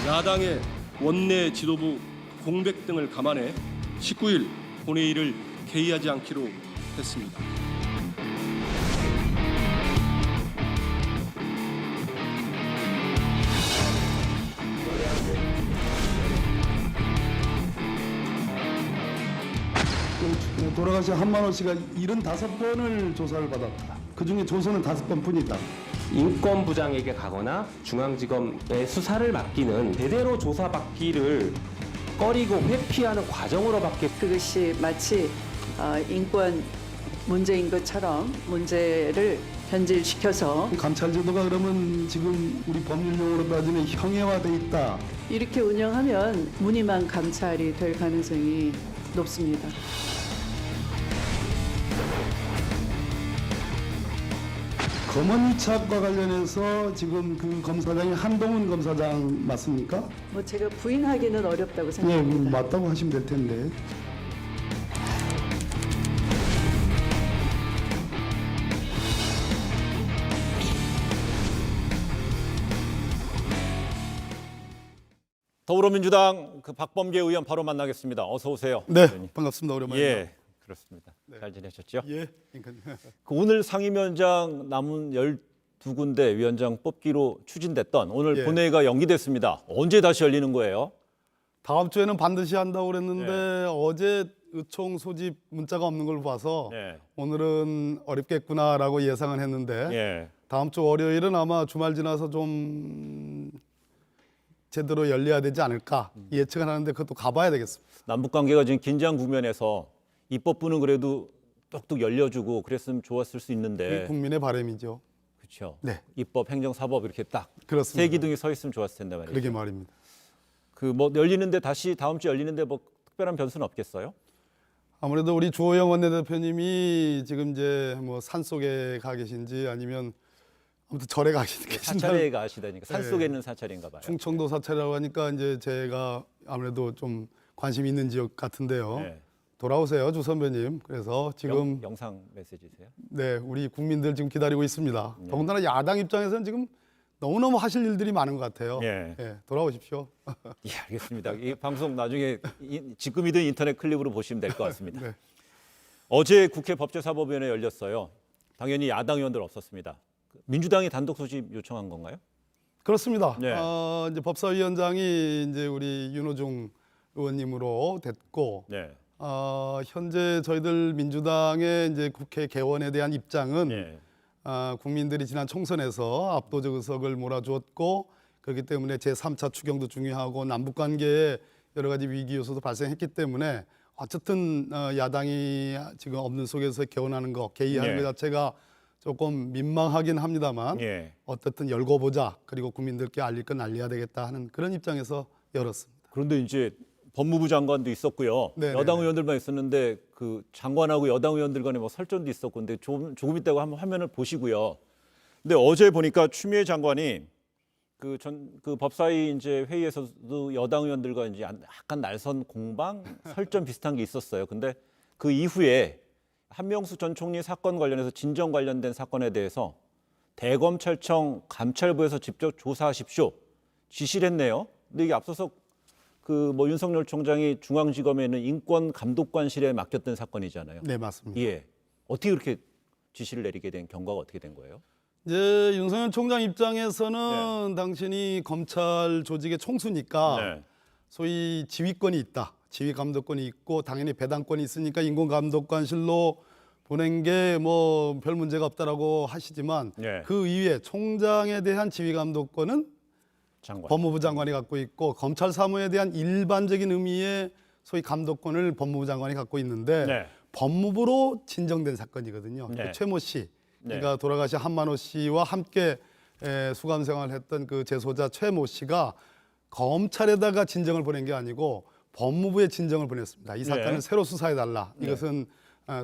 야당의 원내 지도부 공백 등을 감안해 19일 본회의를 개의하지 않기로 했습니다. 돌아가신 한만호 씨가 75번을 조사를 받았다. 그중에 조선은 5번뿐이다. 인권부장에게 가거나 중앙지검의 수사를 맡기는 제대로 조사받기를 꺼리고 회피하는 과정으로밖에 그것이 마치 인권 문제인 것처럼 문제를 변질시켜서 감찰 제도가 그러면 지금 우리 법률 용어로 따지면 형해화돼 있다. 이렇게 운영하면 무늬만 감찰이 될 가능성이 높습니다. 검언 이착과 관련해서 지금 그 검사장이 한동훈 검사장 맞습니까? 뭐 제가 부인하기는 어렵다고 네, 생각합니다. 맞다고 하시면 될 텐데. 더불어민주당 그 박범계 의원 바로 만나겠습니다. 어서 오세요. 네, 의원님. 반갑습니다. 오랜만에. 예, 그렇습니다. 잘 지내셨죠? 예. 그러니까. 그 오늘 상임위원장 남은 12군데 위원장 뽑기로 추진됐던 오늘 예. 본회의가 연기됐습니다. 언제 다시 열리는 거예요? 다음 주에는 반드시 한다고 그랬는데 네. 어제 의총 소집 문자가 없는 걸 봐서 예. 오늘은 어렵겠구나라고 예상은 했는데 예. 다음 주 월요일은 아마 주말 지나서 좀 제대로 열려야 되지 않을까 예측은 하는데 그것도 가봐야 되겠습니다. 남북 관계가 지금 긴장 국면에서 입법부는 그래도 똑똑 열려주고 그랬으면 좋았을 수 있는데. 국민의 바람이죠. 그렇죠. 네. 입법, 행정, 사법 이렇게 딱 세 그렇습니다. 기둥이 서 있으면 좋았을 텐데 말이죠. 그러게 말입니다. 그 뭐 열리는데 다시 다음 주 열리는데 뭐 특별한 변수는 없겠어요? 아무래도 우리 주호영 원내대표님이 지금 이제 뭐 산속에 가 계신지 아니면 아무튼 절에 계신다. 사찰에 가시다니까 산 속에 네. 있는 사찰인가 봐요. 충청도 사찰이라고 하니까 이제 제가 아무래도 좀 관심 있는 지역 같은데요. 네. 돌아오세요, 주 선배님. 그래서 지금 영상 메시지세요? 네, 우리 국민들 지금 기다리고 있습니다. 더군다나 야당 입장에서는 지금 너무너무 하실 일들이 많은 것 같아요. 예. 돌아오십시오. 예, 알겠습니다. 이 방송 나중에 지금이든 인터넷 클립으로 보시면 될 것 같습니다. 네. 어제 국회 법제사법위원회 열렸어요. 당연히 야당 의원들 없었습니다. 민주당이 단독 소집 요청한 건가요? 그렇습니다. 네. 이제 법사위원장이 이제 우리 윤호중 의원님으로 됐고, 네. 현재 저희들 민주당의 이제 국회 개원에 대한 입장은 예. 국민들이 지난 총선에서 압도적 의석을 몰아주었고 그렇기 때문에 제3차 추경도 중요하고 남북 관계에 여러 가지 위기 요소도 발생했기 때문에 어쨌든 야당이 지금 없는 속에서 개원하는 거, 개의하는 네. 것 자체가 조금 민망하긴 합니다만 예. 어쨌든 열고 보자. 그리고 국민들께 알릴 건 알려야 되겠다 하는 그런 입장에서 열었습니다. 그런데 이제 법무부 장관도 있었고요. 네네네. 여당 의원들만 있었는데 그 장관하고 여당 의원들 간에 뭐 설전도 있었고 근데 조금 있다가 한번 화면을 보시고요. 근데 어제 보니까 추미애 장관이 그 법사위 이제 회의에서도 여당 의원들과 이제 약간 날선 공방 설전 비슷한 게 있었어요. 근데 그 이후에 한명수 전 총리 사건 관련해서 진정 관련된 사건에 대해서 대검찰청 감찰부에서 직접 조사하십시오 지시를 했네요. 근데 이게 앞서서 그 뭐 윤석열 총장이 중앙지검에 있는 인권감독관실에 맡겼던 사건이잖아요. 네, 맞습니다. 예. 어떻게 그렇게 지시를 내리게 된 경과가 어떻게 된 거예요? 이제 윤석열 총장 입장에서는 당신이 검찰 조직의 총수니까 네. 소위 지휘권이 있다. 지휘 감독권이 있고 당연히 배당권이 있으니까 인권감독관실로 보낸 게 뭐 별 문제가 없다라고 하시지만 네. 그 이후에 총장에 대한 지휘 감독권은 장관. 법무부 장관이 갖고 있고 검찰 사무에 대한 일반적인 의미의 소위 감독권을 법무부 장관이 갖고 있는데 네. 법무부로 진정된 사건이거든요. 네. 최모 씨, 네. 그러니까 돌아가신 한만호 씨와 함께 수감 생활했던 그 재소자 최모 씨가 검찰에다가 진정을 보낸 게 아니고 법무부에 진정을 보냈습니다. 이 사건은 네. 새로 수사해달라. 네. 이것은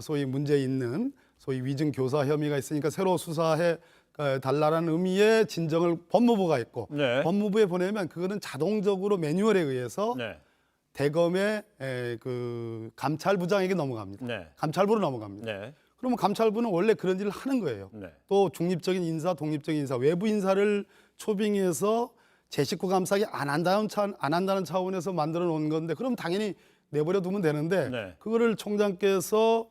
소위 문제 있는 소위 위증 교사 혐의가 있으니까 새로 수사해 달라라는 의미의 진정을 법무부가 했고 네. 법무부에 보내면 그거는 자동적으로 매뉴얼에 의해서 네. 대검의 그 감찰부장에게 넘어갑니다. 네. 감찰부로 넘어갑니다. 네. 그러면 감찰부는 원래 그런 일을 하는 거예요. 네. 또 중립적인 인사, 독립적인 인사, 외부 인사를 초빙해서 제 식구 감싸기 안 한다는 차원에서 만들어 놓은 건데 그럼 당연히 내버려 두면 되는데 네. 그거를 총장께서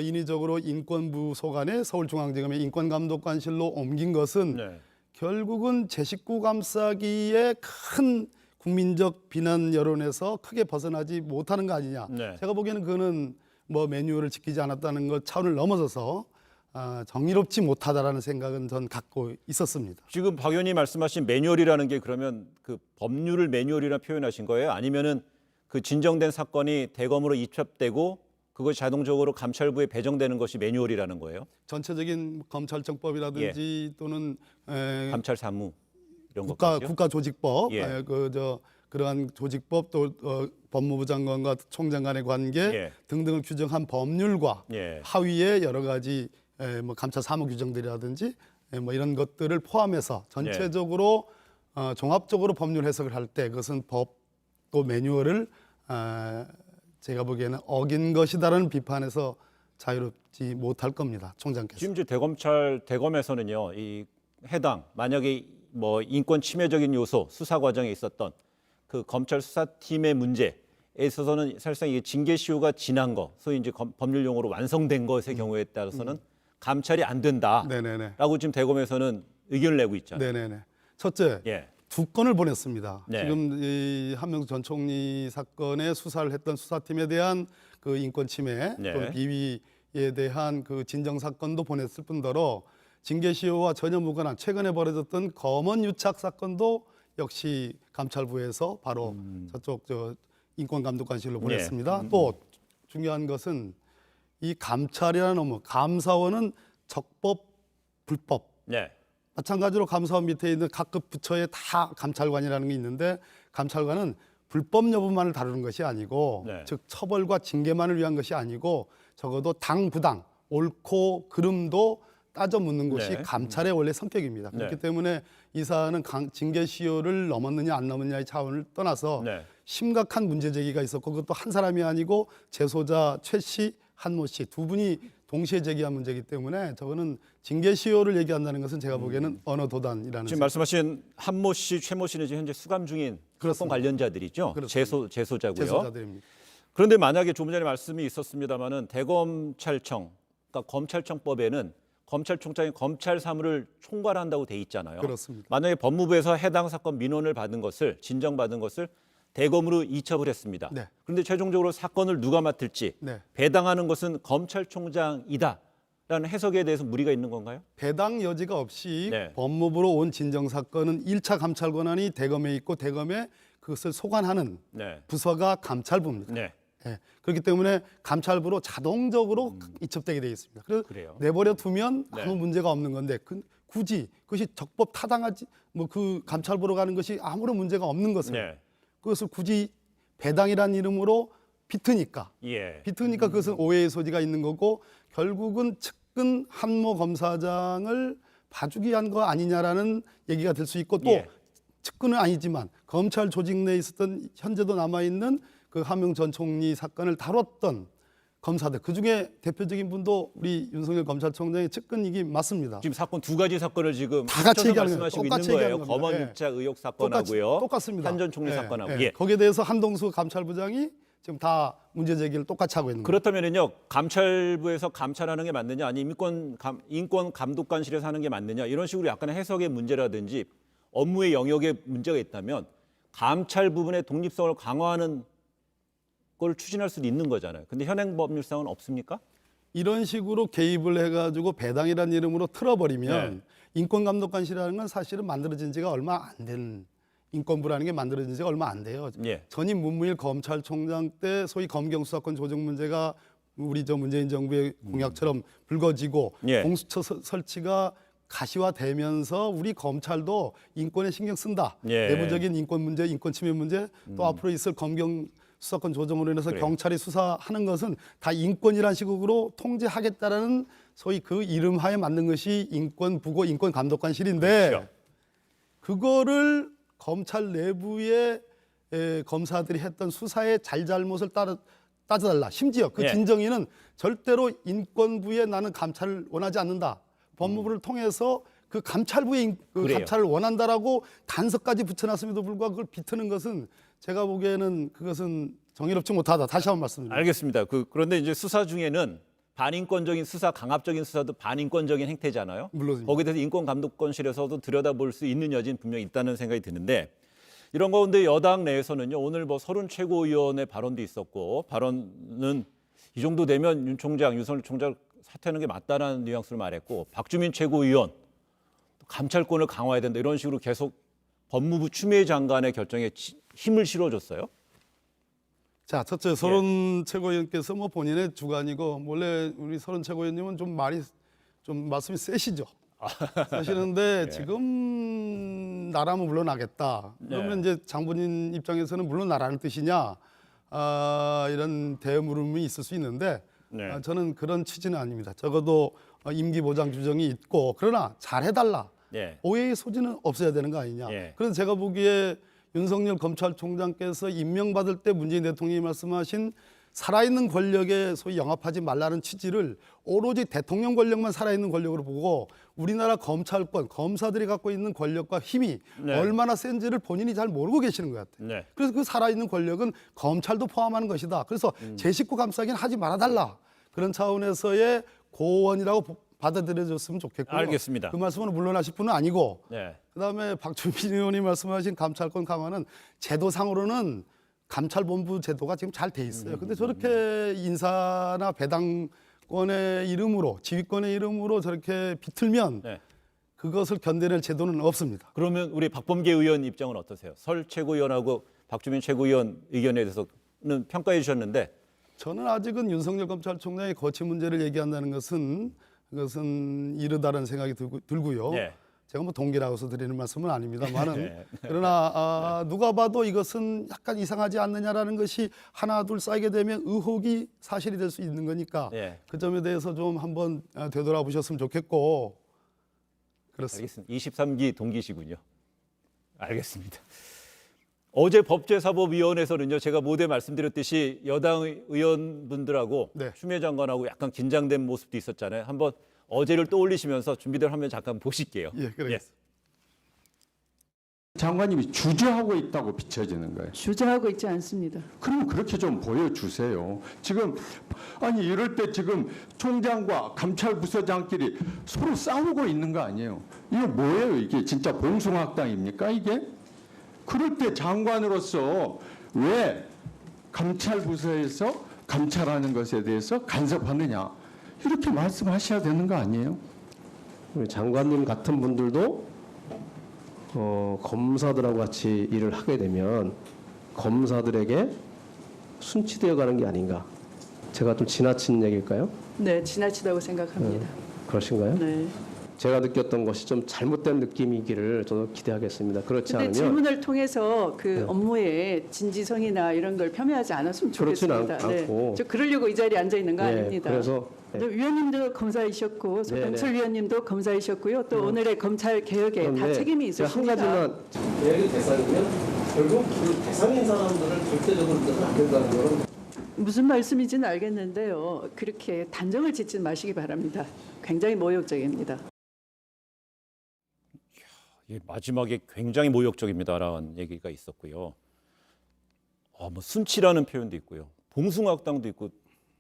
인위적으로 인권부 소관에 서울중앙지검의 인권감독관실로 옮긴 것은 네. 결국은 제 식구 감싸기에 큰 국민적 비난 여론에서 크게 벗어나지 못하는 거 아니냐. 네. 제가 보기에는 그거는 뭐 매뉴얼을 지키지 않았다는 것 차원을 넘어서서 정의롭지 못하다라는 생각은 전 갖고 있었습니다. 지금 박 의원님 말씀하신 매뉴얼이라는 게 그러면 그 법률을 매뉴얼이라 표현하신 거예요? 아니면은 그 진정된 사건이 대검으로 입첩되고 그것이 자동적으로 감찰부에 배정되는 것이 매뉴얼이라는 거예요? 전체적인 검찰청법이라든지 또는 감찰 사무 이런 것까지요? 국가조직법, 예. 그러한 조직법 또 법무부 장관과 총장 간의 관계 예. 등등을 규정한 법률과 예. 하위의 여러 가지 뭐 감찰 사무 규정들이라든지 뭐 이런 것들을 포함해서 전체적으로 종합적으로 법률 해석을 할 때 그것은 법 또 매뉴얼을 제가 보기에는 어긴 것이다라는 비판에서 자유롭지 못할 겁니다. 총장께서. 지금 이제 대검에서는요, 이 해당 만약에 뭐 인권 침해적인 요소 수사 과정에 있었던 그 검찰 수사팀의 문제에 있어서는 사실상 이게 징계 시효가 지난 거, 소위 이제 법률 용어로 완성된 것의 경우에 따라서는 감찰이 안 된다라고 네네네. 지금 대검에서는 의견을 내고 있잖아요. 네네네. 첫째, 예. 2건을 보냈습니다. 네. 지금 이 한명숙 전 총리 사건에 수사를 했던 수사팀에 대한 그 인권 침해 네. 또는 비위에 대한 그 진정 사건도 보냈을 뿐더러 징계 시효와 전혀 무관한 최근에 벌어졌던 검언 유착 사건도 역시 감찰부에서 바로 저쪽 인권감독관실로 보냈습니다. 또 중요한 것은 이 감찰이라는 업무, 감사원은 적법, 불법. 네. 마찬가지로 감사원 밑에 있는 각급 부처에 다 감찰관이라는 게 있는데 감찰관은 불법 여부만을 다루는 것이 아니고 네. 즉 처벌과 징계만을 위한 것이 아니고 적어도 당부당, 옳고 그름도 따져 묻는 것이 네. 감찰의 원래 성격입니다. 그렇기 네. 때문에 이 사안은 징계 시효를 넘었느냐 안 넘었느냐의 차원을 떠나서 네. 심각한 문제 제기가 있었고 그것도 한 사람이 아니고 재소자 최 씨, 한모 씨 두 분이 동시에 제기한 문제이기 때문에 저거는 징계 시효를 얘기한다는 것은 제가 보기에는 언어 도단이라는 지금 말씀하신 한모 씨, 최모 씨는 지금 현재 수감 중인 사건 그렇습니다. 관련자들이죠. 그렇습니다. 재소자고요. 재소자들입니다. 그런데 만약에 조금 전에 말씀이 있었습니다마는 대검찰청, 그러니까 검찰청법에는 검찰총장이 검찰 사무를 총괄한다고 돼 있잖아요. 그렇습니다. 만약에 법무부에서 해당 사건 민원을 받은 것을 진정받은 것을 대검으로 이첩을 했습니다. 네. 그런데 최종적으로 사건을 누가 맡을지 네. 배당하는 것은 검찰총장이다라는 해석에 대해서 무리가 있는 건가요? 배당 여지가 없이 네. 법무부로 온 진정 사건은 1차 감찰 권한이 대검에 있고 대검에 그것을 소관하는 네. 부서가 감찰부입니다. 네. 예, 그렇기 때문에 감찰부로 자동적으로 이첩되게 되어 있습니다. 그래서 그래요. 내버려 두면 네. 아무 문제가 없는 건데 굳이 그것이 적법 타당하지 뭐 그 감찰부로 가는 것이 아무런 문제가 없는 것을 네. 그것을 굳이 배당이라는 이름으로 비트니까 예. 그것은 오해의 소지가 있는 거고 결국은 측근 한모 검사장을 봐주기 위한 거 아니냐라는 얘기가 될 수 있고 또 예. 측근은 아니지만 검찰 조직 내에 있었던 현재도 남아있는 그 한명 전 총리 사건을 다뤘던 검사들 그중에 대표적인 분도 우리 윤석열 검찰총장의 측근이기 맞습니다. 지금 사건 두 가지 사건을 지금 다 같이 합쳐서 얘기하는 거예요. 말씀하시고 똑같이 있는 얘기하는 거예요. 겁니다. 검언 예. 유착 의혹 사건하고요. 똑같습니다. 한 전 총리 사건하고. 예. 거기에 대해서 한동수 감찰부장이 지금 다 문제 제기를 똑같이 하고 있는 거예요. 그렇다면요, 감찰부에서 감찰하는 게 맞느냐, 아니면 인권 감독관실에서 하는 게 맞느냐 이런 식으로 약간의 해석의 문제라든지 업무의 영역에 문제가 있다면 감찰 부분의 독립성을 강화하는 걸 추진할 수도 있는 거잖아요. 근데 현행 법률상은 없습니까? 이런 식으로 개입을 해가지고 배당이라는 이름으로 틀어버리면 네. 인권감독관실이라는 건 사실은 만들어진 지가 얼마 안 된 인권부라는 게 만들어진 지가 얼마 안 돼요. 예. 전임 문무일 검찰총장 때 소위 검경수사권 조정 문제가 우리 문재인 정부의 공약처럼 불거지고 예. 공수처 설치가 가시화되면서 우리 검찰도 인권에 신경 쓴다. 예. 내부적인 인권 문제, 인권 침해 문제 또 앞으로 있을 검경 수사권 조정으로 인해서 그래요. 경찰이 수사하는 것은 다 인권이라는 식으로 통제하겠다라는 소위 그 이름하에 맞는 것이 인권부고 인권감독관실인데 그렇죠. 그거를 검찰 내부의 검사들이 했던 수사의 잘잘못을 따져달라. 심지어 그 예. 진정인은 절대로 인권부에 나는 감찰을 원하지 않는다. 법무부를 통해서 그 감찰부의 그 그래요. 감찰을 원한다라고 단서까지 붙여놨음에도 불구하고 그걸 비트는 것은 제가 보기에는 그것은 정의롭지 못하다. 다시 한번 말씀드립니다. 알겠습니다. 그런데 이제 수사 중에는 반인권적인 수사, 강압적인 수사도 반인권적인 행태잖아요. 물론입니다. 거기에 대해서 인권감독관실에서도 들여다볼 수 있는 여지는 분명히 있다는 생각이 드는데 이런 가운데 여당 내에서는요. 오늘 뭐 서른 최고위원의 발언도 있었고 발언은 이 정도 되면 윤석열 총장 사퇴하는 게 맞다라는 뉘앙스를 말했고 박주민 최고위원 감찰권을 강화해야 된다 이런 식으로 계속 법무부 추미애 장관의 결정에 힘을 실어줬어요. 자, 첫째 서른 최고위원께서 뭐 본인의 주관이고 원래 우리 서른 최고위원님은 좀 말씀이 세시죠. 세시는데 지금 나라면 물러나겠다. 그러면 이제 장본인 입장에서는 물러나라는 뜻이냐 이런 대물음이 있을 수 있는데 저는 그런 취지는 아닙니다. 적어도 임기 보장 규정이 있고 그러나 잘해달라. 오해의 소지는 없어야 되는 거 아니냐. 그래서 제가 보기에 윤석열 검찰총장께서 임명받을 때 문재인 대통령이 말씀하신 살아있는 권력에 소위 영합하지 말라는 취지를 오로지 대통령 권력만 살아있는 권력으로 보고 우리나라 검찰권, 검사들이 갖고 있는 권력과 힘이 얼마나 센지를 본인이 잘 모르고 계시는 것 같아요. 그래서 그 살아있는 권력은 검찰도 포함하는 것이다. 그래서 제 식구 감싸기는 하지 말아달라. 그런 차원에서의 고언이라고 받아들여졌으면 좋겠고요. 알겠습니다. 그 말씀은 물러나실 분은 아니고 그다음에 박주민 의원이 말씀하신 감찰권 강화는 제도상으로는 감찰본부 제도가 지금 잘 돼 있어요. 근데 저렇게 인사나 배당권의 이름으로 지휘권의 이름으로 저렇게 비틀면 그것을 견뎌낼 제도는 없습니다. 그러면 우리 박범계 의원 입장은 어떠세요? 설 최고위원하고 박주민 최고위원 의견에 대해서는 평가해 주셨는데 저는 아직은 윤석열 검찰총장의 거취 문제를 얘기한다는 것은 그것은 이르다는 생각이 들고요. 제가 뭐 동기라고서 드리는 말씀은 아닙니다만은 그러나 누가 봐도 이것은 약간 이상하지 않느냐라는 것이 하나 둘 쌓이게 되면 의혹이 사실이 될 수 있는 거니까 그 점에 대해서 좀 한번 되돌아보셨으면 좋겠고 그렇습니다. 알겠습니다. 23기 동기시군요. 알겠습니다. 어제 법제사법위원회에서는요. 제가 모두에 말씀드렸듯이 여당 의원분들하고 추미애 장관하고 약간 긴장된 모습도 있었잖아요. 한번 어제를 떠올리시면서 준비된 화면 잠깐 보실게요. 그러겠습니다. 장관님이 주저하고 있다고 비춰지는 거예요. 주저하고 있지 않습니다. 그럼 그렇게 좀 보여주세요. 지금 아니 이럴 때 지금 총장과 감찰부서장끼리 서로 싸우고 있는 거 아니에요. 이거 뭐예요? 이게 진짜 봉숭아학당입니까 이게? 그럴 때 장관으로서 왜 감찰부서에서 감찰하는 것에 대해서 간섭하느냐 이렇게 말씀하셔야 되는 거 아니에요? 우리 장관님 같은 분들도 검사들하고 같이 일을 하게 되면 검사들에게 순치되어 가는 게 아닌가. 제가 좀 지나친 얘기일까요? 네, 지나치다고 생각합니다. 그러신가요? 네. 제가 느꼈던 것이 좀 잘못된 느낌이기를 저도 기대하겠습니다. 그렇지 근데 않으면 질문을 통해서 그 업무의 진지성이나 이런 걸 폄훼하지 않았으면 그렇지는 좋겠습니다. 않고. 저 그러려고 이 자리에 앉아 있는 거 아닙니다. 그래서 위원님도 검사이셨고 서동철 위원님도 검사이셨고요. 또 오늘의 검찰 개혁에 다 책임이 제가 한 있으십니다. 가지만 계획의 대상이면 결국 그 대상인 사람들을 절대적으로 넣으면 안 된다는 거는 무슨 말씀인지는 알겠는데요. 그렇게 단정을 짓지 마시기 바랍니다. 굉장히 모욕적입니다. 마지막에 굉장히 모욕적입니다라는 얘기가 있었고요. 뭐 순치라는 표현도 있고요. 봉숭아학당도 있고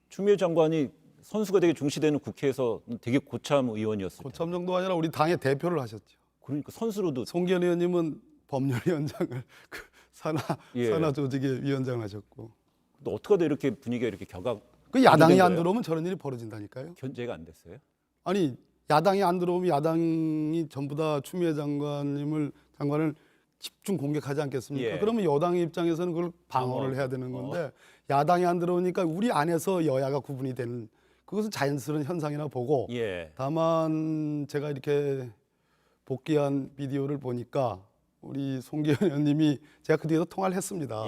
추미애 장관이 선수가 되게 중시되는 국회에서 되게 고참 의원이었어요. 고참 정도 아니라 우리 당의 대표를 하셨죠. 그러니까 선수로도 송기현 의원님은 법률위원장을 산하 조직의 위원장을 하셨고 또 어떻게 하다 이렇게 분위기가 이렇게 격앙 그 야당이 된 안 거예요? 들어오면 저런 일이 벌어진다니까요. 견제가 안 됐어요? 아니 야당이 안 들어오면 야당이 전부 다 추미애 장관을 집중 공격하지 않겠습니까? 그러면 여당의 입장에서는 그걸 방어를 해야 되는 건데 야당이 안 들어오니까 우리 안에서 여야가 구분이 되는 그것은 자연스러운 현상이라 보고 다만 제가 이렇게 복귀한 비디오를 보니까 우리 송기현 의원님이 제가 그 뒤에도 통화를 했습니다.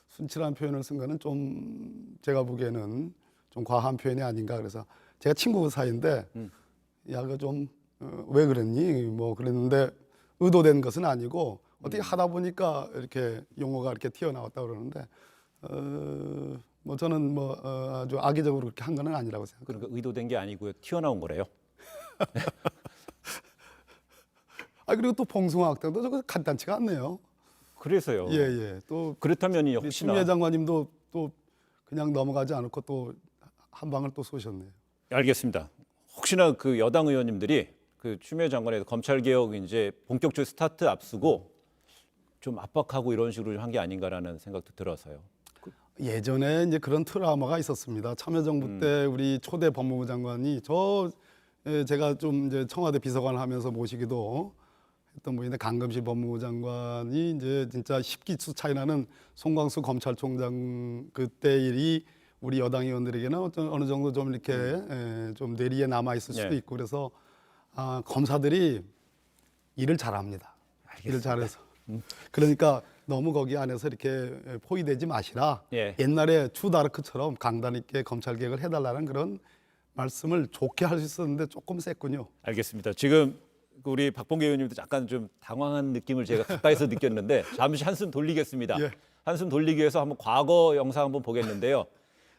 순치라는 표현을 쓴 거는 좀 제가 보기에는 좀 과한 표현이 아닌가 그래서 제가 친구 사이인데 야, 그 좀 왜 그랬니? 뭐 그랬는데 의도된 것은 아니고 어떻게 하다 보니까 이렇게 용어가 이렇게 튀어나왔다 그러는데 뭐 저는 뭐 아주 악의적으로 그렇게 한 건 아니라고 생각합니다. 그러니까 의도된 게 아니고요. 튀어나온 거래요. 그리고 또 봉숭아학당도 저거 간단치가 않네요. 그래서요. 예, 예. 또 그렇다면 우리 혹시나 추미애 장관님도 또 그냥 넘어가지 않고 또 한 방을 또 쏘셨네요. 알겠습니다. 혹시나 그 여당 의원님들이 그 추미애 장관의 검찰 개혁 이제 본격적으로 스타트 앞두고 좀 압박하고 이런 식으로 한 게 아닌가라는 생각도 들어서요. 예전에 이제 그런 트라우마가 있었습니다. 참여정부 때 우리 초대 법무부 장관이 제가 좀 이제 청와대 비서관을 하면서 모시기도 했던 분인데 강금실 법무부 장관이 이제 진짜 10기수 차이 나는 송광수 검찰총장 그때 일이 우리 여당 의원들에게는 어느 정도 좀 이렇게 좀 뇌리에 남아 있을 수도 예. 있고 그래서 검사들이 일을 잘합니다. 일을 잘해서. 그러니까 너무 거기 안에서 이렇게 포위되지 마시라. 예. 옛날에 추다르크처럼 강단 있게 검찰 개혁을 해달라는 그런 말씀을 좋게 할 수 있었는데 조금 셌군요. 알겠습니다. 지금 우리 박봉계 의원님도 약간 좀 당황한 느낌을 제가 가까이서 느꼈는데 잠시 한숨 돌리겠습니다. 예. 한숨 돌리기 위해서 한번 과거 영상 한번 보겠는데요.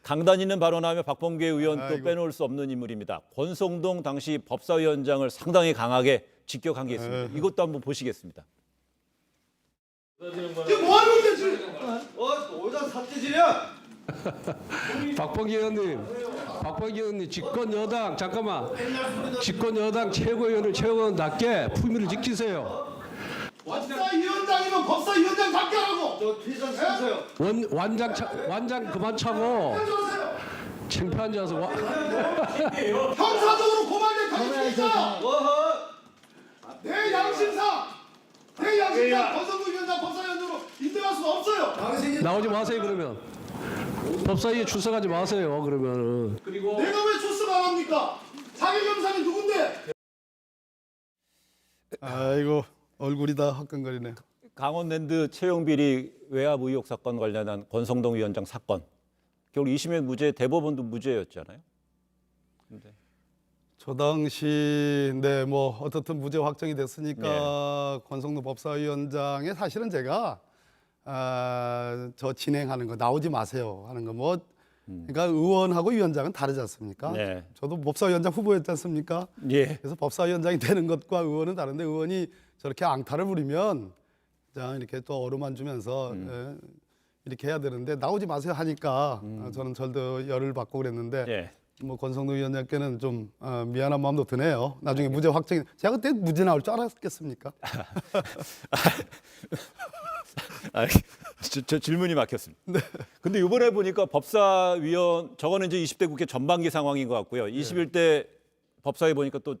강단 있는 발언하며 박봉계 의원 또 아이고. 빼놓을 수 없는 인물입니다. 권성동 당시 법사위원장을 상당히 강하게 직격한 게 있습니다. 이것도 한번 보시겠습니다. 박봉기 의원님, 집권 여당 잠깐만, 집권 여당 최고위원을 최고위원답게 품위를 지키세요. 법사위원장이면 법사위원장 답게 하라고. 저 퇴장 쓰세요. 완장 그만 차고 창피한 자서 형사적으로 고발될 가능성이 있다. 내 양심상 권성동 위원장 법사위원장으로 인정할 수가 없어요. 나오지 마세요 그러면. 법사위에 출석하지 마세요 그러면은. 내가 왜 출석 안 합니까? 자기 검사는 누군데? 아이고 얼굴이 다 화끈거리네요. 강원랜드 채용비리 외압 의혹 사건 관련한 권성동 위원장 사건. 결국 2심의 무죄, 대법원도 무죄였잖아요. 근데 저 당시 뭐 어떻든 무죄 확정이 됐으니까 권성동 법사위원장의 사실은 제가 저 진행하는 거 나오지 마세요 하는 거 뭐 그러니까 의원하고 위원장은 다르지 않습니까? 네. 저도 법사위원장 후보였지 않습니까? 예. 그래서 법사위원장이 되는 것과 의원은 다른데 의원이 저렇게 앙탈을 부리면 이렇게 또 어루만주면서 이렇게 해야 되는데 나오지 마세요 하니까 저는 절도 열을 받고 그랬는데 예. 뭐 권성동 위원장께는 좀 미안한 마음도 드네요. 나중에 무죄 확정이 제가 그때 무죄 나올 줄 알았겠습니까? 저 질문이 막혔습니다. 근데 이번에 보니까 법사위원 저거는 이제 20대 국회 전반기 상황인 것 같고요. 21대 법사위 보니까 또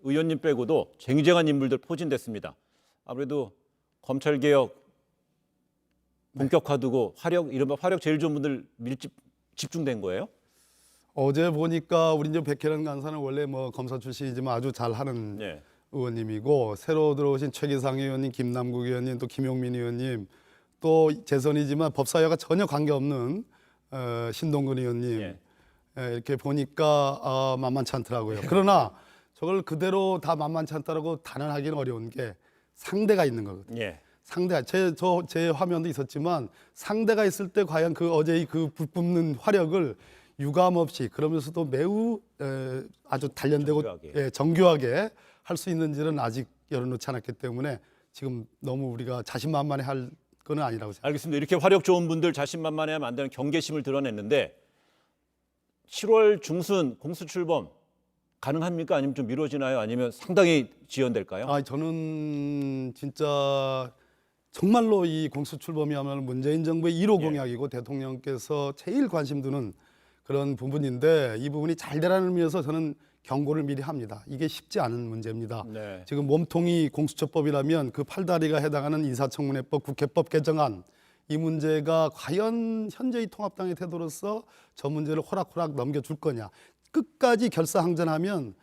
의원님 빼고도 쟁쟁한 인물들 포진됐습니다. 아무래도 검찰 개혁 본격화두고 이른바 화력 제일 좋은 분들 집중된 거예요? 어제 보니까 우리 이제 백혜련 간사는 원래 뭐 검사 출신이지만 아주 잘하는 예. 의원님이고 새로 들어오신 최기상 의원님, 김남국 의원님, 또 김용민 의원님, 또 재선이지만 법사위와 전혀 관계없는 신동근 의원님 예. 이렇게 보니까 만만치 않더라고요. 그러나 저걸 그대로 다 만만치 않다라고 단언하기는 어려운 게 상대가 있는 거거든요. 예. 상대가 제 화면도 있었지만 상대가 있을 때 과연 그 어제의 그 불붙는 화력을 유감 없이 그러면서도 매우 아주 단련되고 정교하게 할 수 있는지는 아직 열어놓지 않았기 때문에 지금 너무 우리가 자신만만해 할 건 아니라고 생각합니다. 알겠습니다. 이렇게 화력 좋은 분들 자신만만해하면 안 되는 경계심을 드러냈는데 7월 중순 공수 출범 가능합니까? 아니면 좀 미뤄지나요? 아니면 상당히 지연될까요? 저는 진짜 정말로 이 공수 출범이야말로 문재인 정부의 1호 공약이고 대통령께서 제일 관심 두는 그런 부분인데 이 부분이 잘 되라는 의미에서 저는 경고를 미리 합니다. 이게 쉽지 않은 문제입니다. 네. 지금 몸통이 공수처법이라면 그 팔다리가 해당하는 인사청문회법, 국회법 개정안 이 문제가 과연 현재의 통합당의 태도로서 저 문제를 호락호락 넘겨줄 거냐. 끝까지 결사항전하면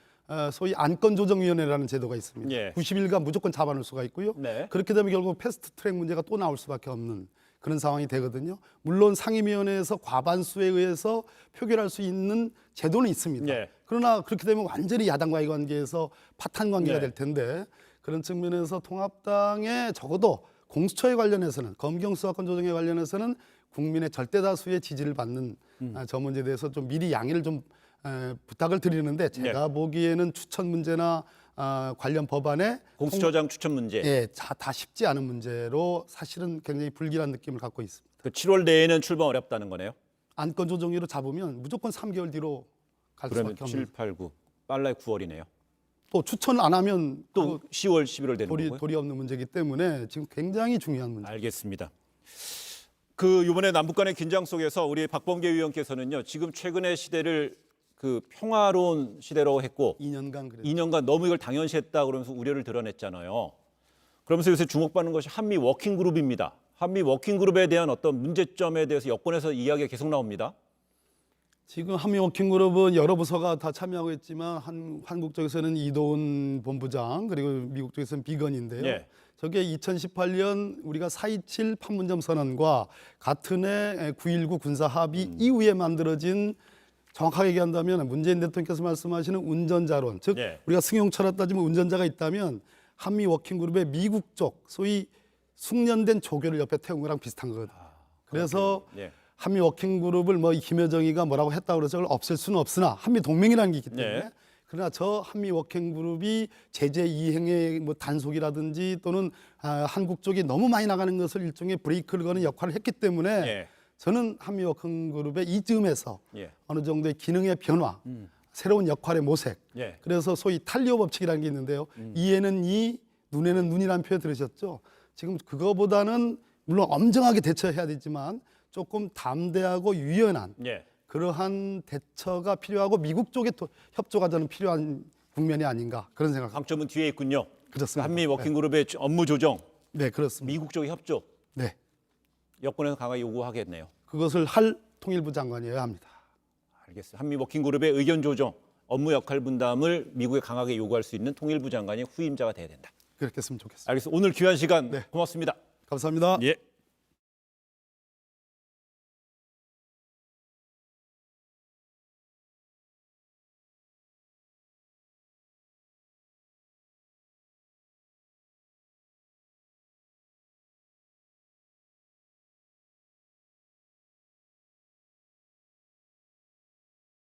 소위 안건조정위원회라는 제도가 있습니다. 예. 90일간 무조건 잡아놓을 수가 있고요. 네. 그렇게 되면 결국 패스트트랙 문제가 또 나올 수밖에 없는 그런 상황이 되거든요. 물론 상임위원회에서 과반수에 의해서 표결할 수 있는 제도는 있습니다. 네. 그러나 그렇게 되면 완전히 야당과의 관계에서 파탄 관계가 네. 될 텐데 그런 측면에서 통합당에 적어도 공수처에 관련해서는 검경수사권 조정에 관련해서는 국민의 절대 다수의 지지를 받는 저 문제에 대해서 좀 미리 양해를 좀 부탁을 드리는데 제가 보기에는 추천 문제나 관련 법안에 공수처장 추천 문제. 예, 다 쉽지 않은 문제로 사실은 굉장히 불길한 느낌을 갖고 있습니다. 그 7월 내에는 출범 어렵다는 거네요. 안건 조정위로 잡으면 무조건 3개월 뒤로 갈 그러면 수밖에 7, 없는. 8, 9 빨라야 9월이네요. 또 추천 안 하면 또 10월, 11월 되는 도리, 거고요. 도리 없는 문제이기 때문에 지금 굉장히 중요한 문제. 알겠습니다. 그 이번에 남북 간의 긴장 속에서 우리 박범계 의원께서는요. 지금 최근의 시대를 그 평화로운 시대로 했고 2년간 그랬죠. 2년간 너무 이걸 당연시했다 그러면서 우려를 드러냈잖아요. 그러면서 요새 주목받는 것이 한미 워킹 그룹입니다. 한미 워킹 그룹에 대한 어떤 문제점에 대해서 여권에서 이야기가 계속 나옵니다. 지금 한미 워킹그룹은 여러 부서가 다 참여하고 있지만 한국 쪽에서는 이도훈 본부장 그리고 미국 쪽에서는 비건인데요. 예. 저게 2018년 우리가 4.27 판문점 선언과 같은 해 9.19 군사 합의 이후에 만들어진, 정확하게 얘기한다면 문재인 대통령께서 말씀하시는 운전자론, 즉 예. 우리가 승용차로 따지면 운전자가 있다면 한미 워킹그룹의 미국 쪽 소위 숙련된 조교를 옆에 태운 거랑 비슷한 거거든요. 그래서 예. 한미 워킹그룹을 뭐 김여정이가 뭐라고 했다고 해서 그걸 없앨 수는 없으나 한미 동맹이라는 게 있기 때문에 네. 그러나 저 한미 워킹그룹이 제재 이행의 뭐 단속이라든지 또는 한국 쪽이 너무 많이 나가는 것을 일종의 브레이크를 거는 역할을 했기 때문에 예. 저는 한미 워킹그룹의 이쯤에서 예. 어느 정도의 기능의 변화, 새로운 역할의 모색, 예. 그래서 소위 탄리오 법칙이라는 게 있는데요. 이에는 이, 눈에는 눈이라는 표현 들으셨죠? 지금 그거보다는 물론 엄정하게 대처해야 되지만 조금 담대하고 유연한 예. 그러한 대처가 필요하고 미국 쪽의 협조가 저는 필요한 국면이 아닌가 그런 생각합니다. 강점은 뒤에 있군요. 그렇습니다. 한미 워킹 그룹의 업무 조정, 네, 그렇습니다. 미국 쪽의 협조, 네, 여권에서 강하게 요구하겠네요. 그것을 할 통일부 장관이어야 합니다. 알겠습니다. 한미 워킹 그룹의 의견 조정, 업무 역할 분담을 미국에 강하게 요구할 수 있는 통일부 장관이 후임자가 돼야 된다. 그렇게 했으면 좋겠습니다. 알겠습니다. 오늘 귀한 시간 네. 고맙습니다. 감사합니다. 예.